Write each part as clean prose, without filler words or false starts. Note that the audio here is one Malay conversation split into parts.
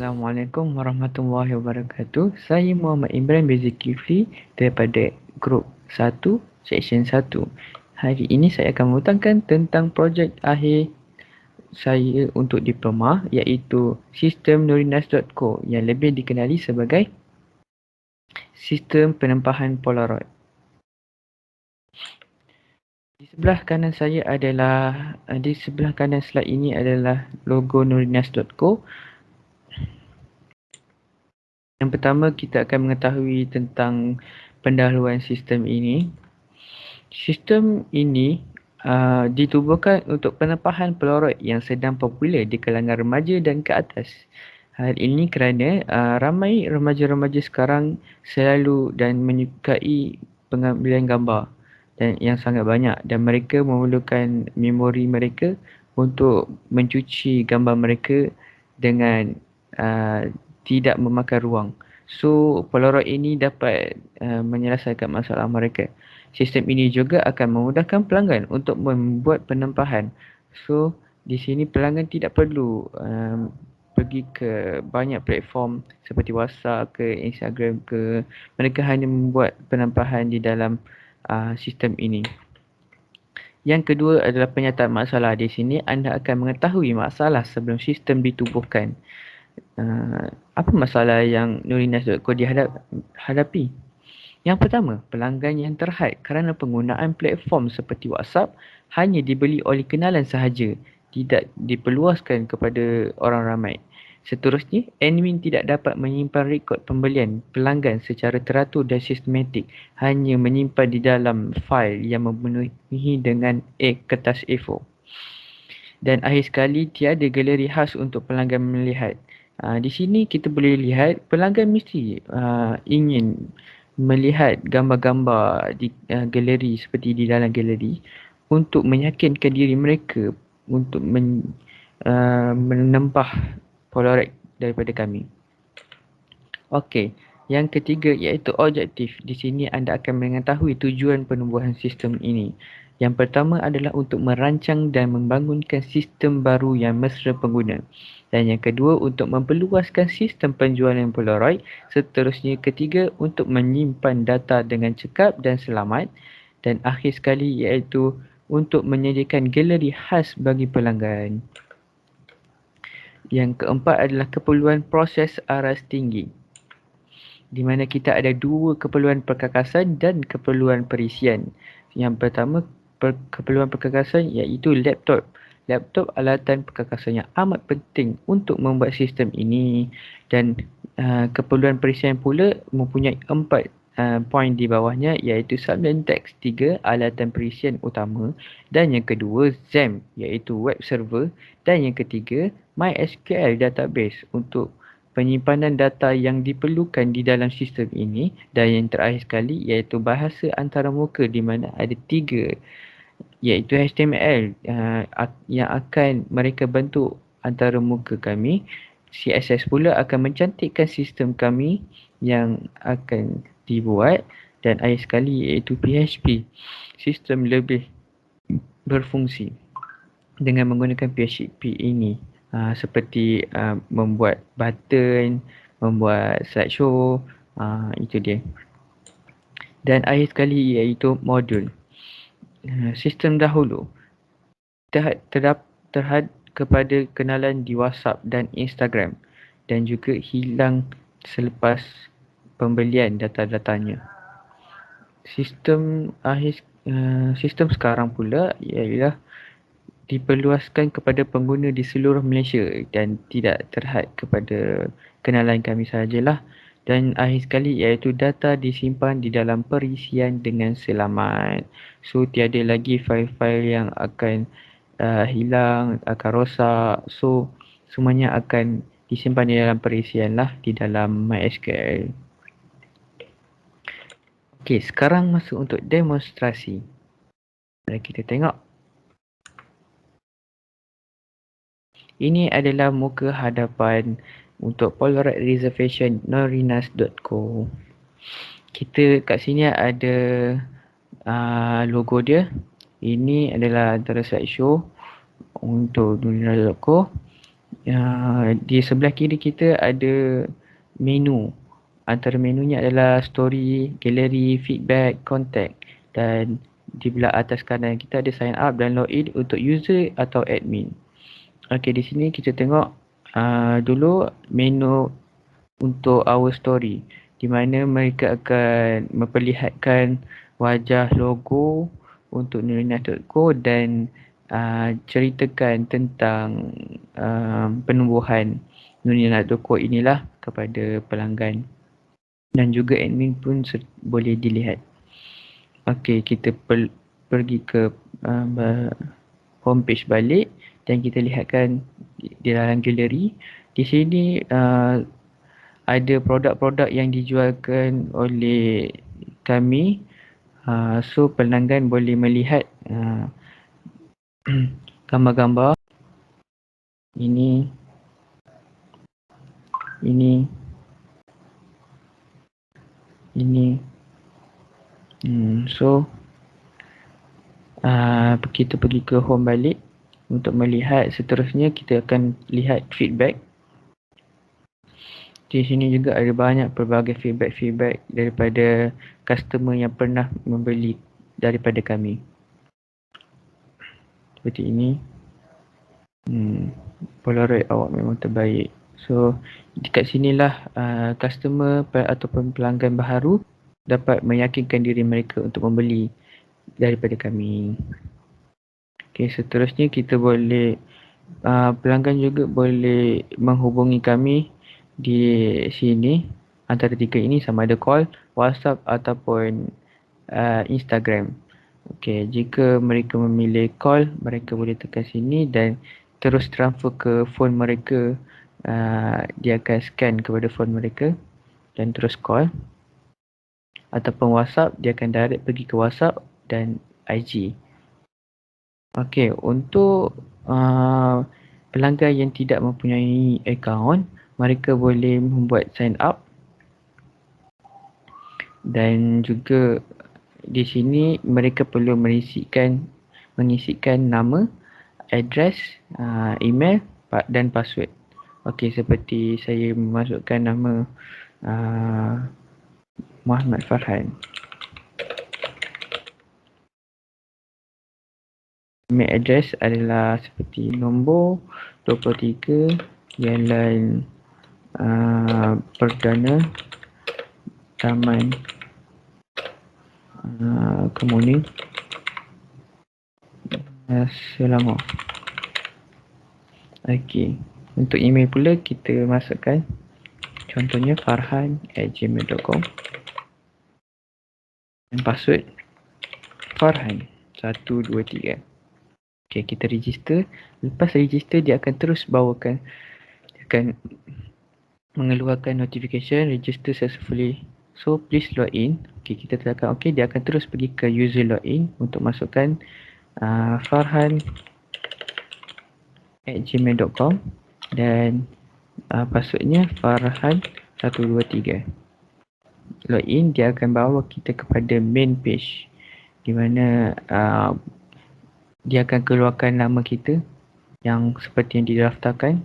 Assalamualaikum warahmatullahi wabarakatuh. Saya Muhammad Imran bin Zulkifli daripada Grup 1, Seksyen 1. Hari ini saya akan mengutangkan tentang projek akhir saya untuk diploma iaitu Sistem Nurinas.co yang lebih dikenali sebagai Sistem Penempahan Polaroid. Di sebelah kanan slide ini adalah logo Nurinas.co. Yang pertama, kita akan mengetahui tentang pendahuluan sistem ini. Sistem ini ditubuhkan untuk penempahan Polaroid yang sedang popular di kalangan remaja dan ke atas. Hal ini kerana ramai remaja-remaja sekarang selalu dan menyukai pengambilan gambar dan yang sangat banyak, dan mereka memerlukan memori mereka untuk mencuci gambar mereka dengan tidak memakan ruang. So, Polaroid ini dapat menyelesaikan masalah mereka. Sistem ini juga akan memudahkan pelanggan untuk membuat penempahan. So, di sini pelanggan tidak perlu pergi ke banyak platform seperti WhatsApp ke Instagram ke. Mereka hanya membuat penempahan di dalam sistem ini. Yang kedua adalah penyataan masalah. Di sini anda akan mengetahui masalah sebelum sistem ditubuhkan. Apa masalah yang Nurinas.co dihadapi? Yang pertama, pelanggan yang terhad kerana penggunaan platform seperti WhatsApp hanya dibeli oleh kenalan sahaja, tidak diperluaskan kepada orang ramai. Seterusnya, admin tidak dapat menyimpan rekod pembelian pelanggan secara teratur dan sistematik, hanya menyimpan di dalam fail yang memenuhi dengan kertas A4. Dan akhir sekali, tiada galeri khas untuk pelanggan melihat. Di sini kita boleh lihat pelanggan mesti ingin melihat gambar-gambar di galeri seperti di dalam galeri untuk meyakinkan diri mereka untuk menempah Polaroid daripada kami. Okey, yang ketiga iaitu objektif. Di sini anda akan mengetahui tujuan penubuhan sistem ini. Yang pertama adalah untuk merancang dan membangunkan sistem baru yang mesra pengguna. Dan yang kedua untuk memperluaskan sistem penjualan Polaroid. Seterusnya ketiga untuk menyimpan data dengan cekap dan selamat. Dan akhir sekali iaitu untuk menyediakan galeri khas bagi pelanggan. Yang keempat adalah keperluan proses aras tinggi, di mana kita ada dua keperluan perkakasan dan keperluan perisian. Yang pertama, keperluan perkakasan iaitu laptop. Laptop alatan perkakasan yang amat penting untuk membuat sistem ini, dan keperluan perisian pula mempunyai 4 poin di bawahnya iaitu Sublime Text 3 alatan perisian utama, dan yang kedua XAMPP iaitu web server, dan yang ketiga MySQL database untuk penyimpanan data yang diperlukan di dalam sistem ini, dan yang terakhir sekali iaitu bahasa antarmuka di mana ada 3 iaitu HTML yang akan mereka bentuk antarmuka kami. CSS pula akan mencantikkan sistem kami yang akan dibuat, dan akhir sekali iaitu PHP, sistem lebih berfungsi dengan menggunakan PHP ini. Seperti membuat button, membuat slideshow, itu dia. Dan akhir sekali iaitu modul. Sistem dahulu terhad kepada kenalan di WhatsApp dan Instagram, dan juga hilang selepas pembelian data-datanya. Sistem sekarang pula ialah diperluaskan kepada pengguna di seluruh Malaysia dan tidak terhad kepada kenalan kami sahajalah. Dan akhir sekali iaitu data disimpan di dalam perisian dengan selamat. So, tiada lagi fail-fail yang akan hilang, akan rosak. So, semuanya akan disimpan di dalam perisian lah, di dalam MySQL. Okey, sekarang masuk untuk demonstrasi. Mari kita tengok. Ini adalah muka hadapan untuk Polaroid Reservation Nurinas.co. Kita kat sini ada logo dia. Ini adalah antara slideshow untuk Nurinas.co. Di sebelah kiri kita ada menu. Antara menunya adalah story, gallery, feedback, contact. Dan di belah atas kanan kita ada sign up dan login untuk user atau admin. Okey, di sini kita tengok dulu menu untuk our story, di mana mereka akan memperlihatkan wajah logo untuk nurina.co dan ceritakan tentang penubuhan nurina.co inilah kepada pelanggan, dan juga admin pun boleh dilihat. Okey, kita pergi ke homepage balik dan kita lihatkan di dalam galeri. Di sini ada produk-produk yang dijualkan oleh kami. So pelanggan boleh melihat gambar-gambar ini, so kita pergi ke home balik untuk melihat. Seterusnya kita akan lihat feedback. Di sini juga ada banyak pelbagai feedback daripada customer yang pernah membeli daripada kami. Seperti ini. Polaroid awak memang terbaik. So dekat sinilah customer ataupun pelanggan baharu dapat meyakinkan diri mereka untuk membeli daripada kami. Okay, seterusnya kita boleh pelanggan juga boleh menghubungi kami di sini. Antara tiga ini sama ada call, WhatsApp ataupun Instagram. Okey, jika mereka memilih call, mereka boleh tekan sini dan terus transfer ke phone mereka. Dia akan scan kepada phone mereka dan terus call. Ataupun WhatsApp, dia akan direct pergi ke WhatsApp dan IG. Okey, untuk pelanggan yang tidak mempunyai akaun, mereka boleh membuat sign up. Dan juga di sini mereka perlu mengisikan nama, address, email dan password. Okey, seperti saya memasukkan nama Muhammad Farhan. Email address adalah seperti nombor 23 Jalan Perdana Taman Kemuning, Selangor. Okey, untuk email pula kita masukkan contohnya farhan@gmail.com dan password Farhan 123. Okey, kita register. Lepas register, dia akan terus bawakan, dia akan mengeluarkan notification register successfully. So please log in. Okey, kita tekan okey, dia akan terus pergi ke user login untuk masukkan farhan@gmail.com dan passwordnya Farhan 123. Login, dia akan bawa kita kepada main page di mana dia akan keluarkan nama kita yang seperti yang didaftarkan.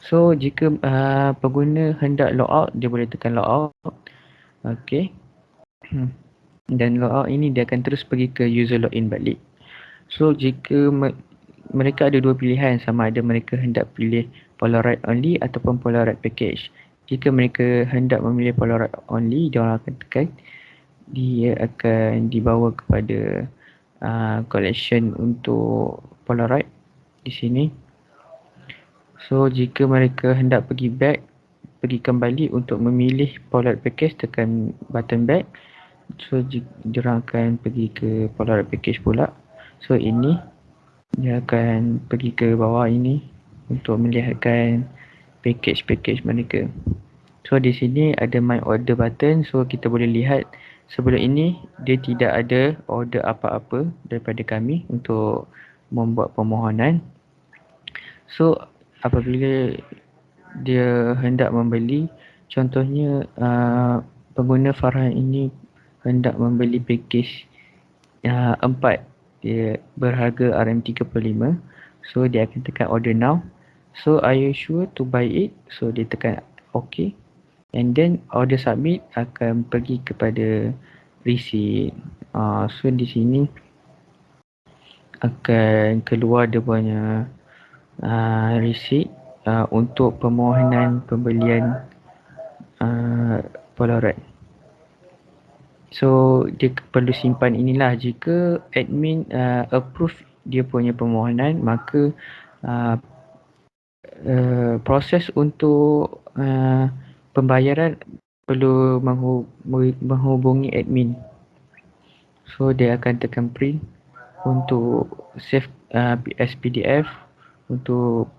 So jika pengguna hendak log out, dia boleh tekan log out. Okey. Dan log out ini dia akan terus pergi ke user login balik. So jika mereka ada dua pilihan, sama ada mereka hendak pilih Polaroid only ataupun Polaroid package. Jika mereka hendak memilih Polaroid only, dia akan tekan, dia akan dibawa kepada collection untuk Polaroid di sini. So jika mereka hendak pergi kembali untuk memilih Polaroid package, tekan button back. So diorang akan pergi ke Polaroid package pula. So ini dia akan pergi ke bawah ini untuk melihatkan package mereka. So di sini ada my order button. So kita boleh lihat sebelum ini dia tidak ada order apa-apa daripada kami untuk membuat permohonan. So apabila dia hendak membeli, contohnya pengguna Farhan ini hendak membeli package 4, dia berharga RM35. So dia akan tekan order now. So are you sure to buy it? So dia tekan OK. And then order submit akan pergi kepada receipt. So di sini akan keluar dia punya receipt untuk permohonan pembelian Polaroid. So dia perlu simpan inilah. Jika admin approve dia punya permohonan, maka proses untuk pembayaran perlu menghubungi admin. So dia akan tekan print untuk save as PDF untuk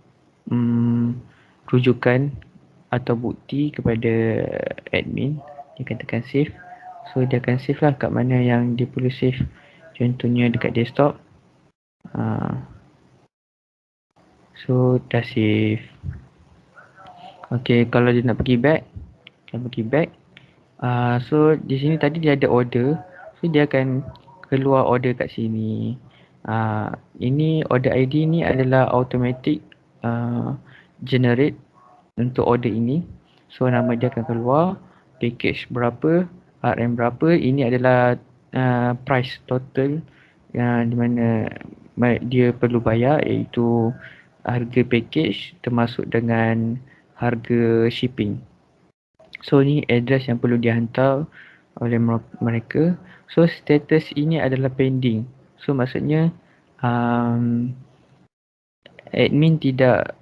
rujukan atau bukti kepada admin. Dia akan tekan save. So dia akan save lah kat mana yang dia perlu save. Contohnya dekat desktop. So dah save. Okay, kalau dia nak pergi back, so di sini tadi dia ada order. So dia akan keluar order kat sini. Ini order ID ni adalah automatic generate untuk order ini. So nama dia akan keluar, package berapa, RM berapa. Ini adalah price total di mana dia perlu bayar, iaitu harga package termasuk dengan harga shipping. So ni address yang perlu dihantar oleh mereka. So status ini adalah pending. So maksudnya admin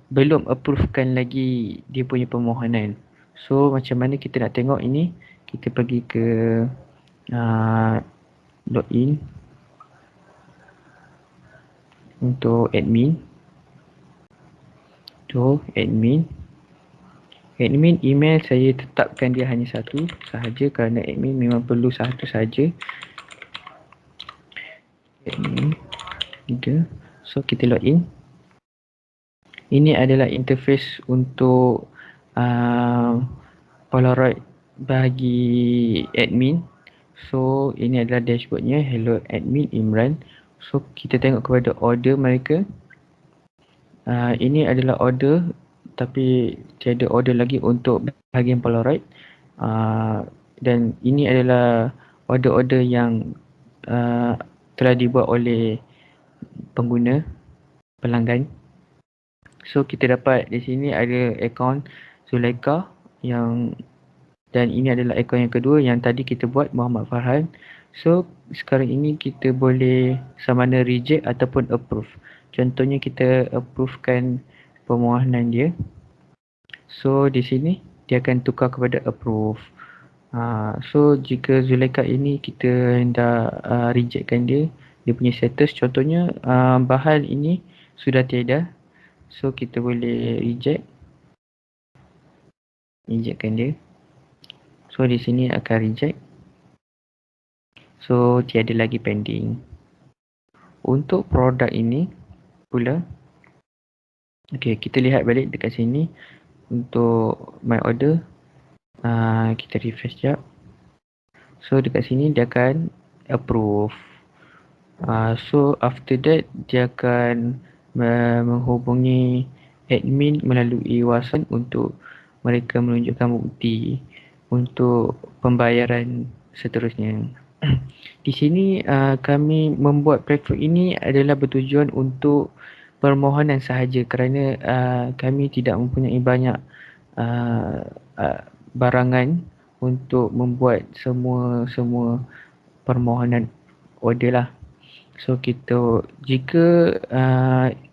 belum approvekan lagi dia punya permohonan. So macam mana kita nak tengok ini? Kita pergi ke login untuk admin. So admin email saya tetapkan dia hanya satu sahaja kerana admin memang perlu satu sahaja. Admin 3. So kita login. Ini adalah interface untuk Polaroid bagi admin. So ini adalah dashboardnya. Hello admin Imran. So kita tengok kepada order mereka. Ini adalah order, tapi tiada order lagi untuk bahagian Polaroid. Dan ini adalah order-order yang telah dibuat oleh pengguna, pelanggan. So kita dapat di sini ada akaun Zulaika dan ini adalah akaun yang kedua yang tadi kita buat, Muhammad Farhan. So sekarang ini kita boleh sama ada reject ataupun approve. Contohnya kita approvekan permohonan dia. So di sini dia akan tukar kepada approve. So jika Zulaika ini kita hendak rejectkan dia punya status, contohnya bahan ini sudah tiada. So kita boleh rejectkan dia. So di sini akan reject. So tiada lagi pending. Untuk produk ini pula, okay, kita lihat balik dekat sini untuk my order. Kita refresh sekejap. So dekat sini dia akan approve. So after that dia akan menghubungi admin melalui WhatsApp untuk mereka menunjukkan bukti untuk pembayaran seterusnya. Di sini kami membuat platform ini adalah bertujuan untuk permohonan sahaja kerana kami tidak mempunyai banyak barangan untuk membuat semua permohonan order lah. So jika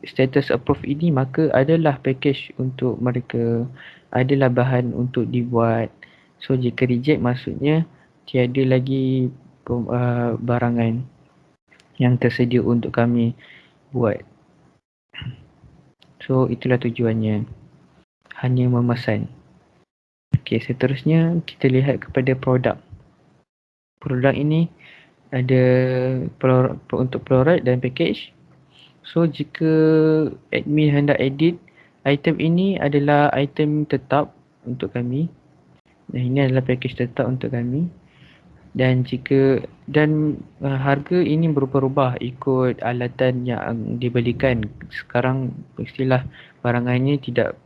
status approve ini, maka adalah package untuk mereka, adalah bahan untuk dibuat. So jika reject, maksudnya tiada lagi barangan yang tersedia untuk kami buat. So itulah tujuannya, hanya memesan. Okay, seterusnya kita lihat kepada produk. Produk ini ada untuk Polaroid dan package. So jika admin hendak edit, item ini adalah item tetap untuk kami. Dan ini adalah package tetap untuk kami. Harga ini berubah-ubah ikut alatan yang dibelikan. Sekarang mestilah barangannya tidak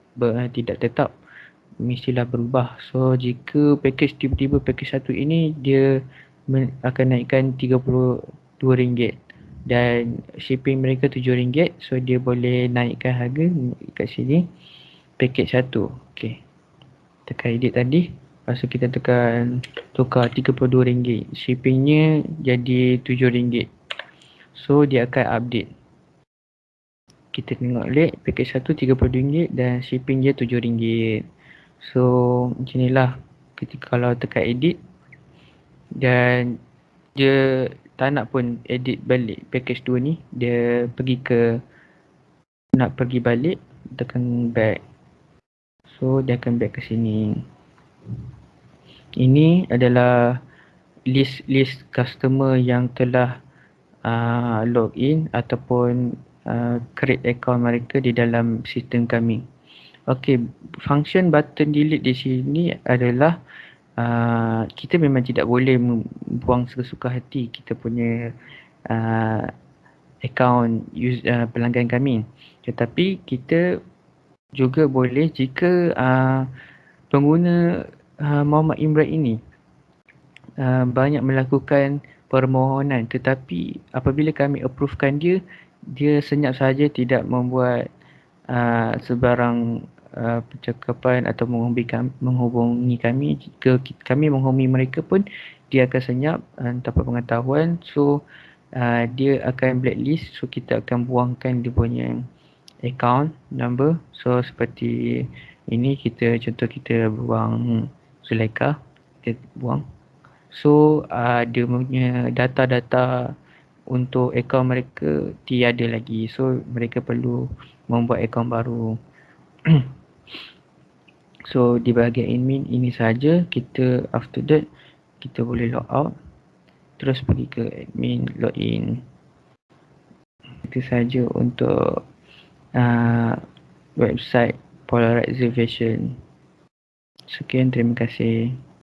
tetap, mestilah berubah. So jika tiba-tiba package satu ini dia akan naikkan RM32 dan shipping mereka RM7, so dia boleh naikkan harga kat sini package satu. Okey. Tekan edit tadi. Lepas tu kita tekan tukar RM32. Shippingnya jadi RM7. So dia akan update. Kita tengok balik package satu RM32 dan shipping dia RM7. So macam inilah ketika kalau tekan edit dan dia tak nak pun edit balik package 2 ni, dia nak pergi balik, tekan back. So dia akan back ke sini. Ini adalah list customer yang telah login ataupun create account mereka di dalam sistem kami. Okey, function button delete di sini adalah kita memang tidak boleh buang sesuka hati kita punya account pelanggan kami. Tetapi kita juga boleh jika pengguna Muhammad Imran ini banyak melakukan permohonan, tetapi apabila kami approvekan dia senyap saja tidak membuat sebarang percakapan atau menghubungi kami. Jika kami menghubungi mereka pun dia akan senyap tanpa pengetahuan. So dia akan blacklist. So kita akan buangkan dia punya account number. So seperti ini, contoh kita buang Zulaikha, kita buang. So dia punya data-data untuk akaun mereka tiada lagi. So mereka perlu membuat akaun baru. So di bahagian admin ini saja. Kita after that kita boleh log out, terus pergi ke admin login. Itu saja untuk website Polar Reservation. Sekian, terima kasih.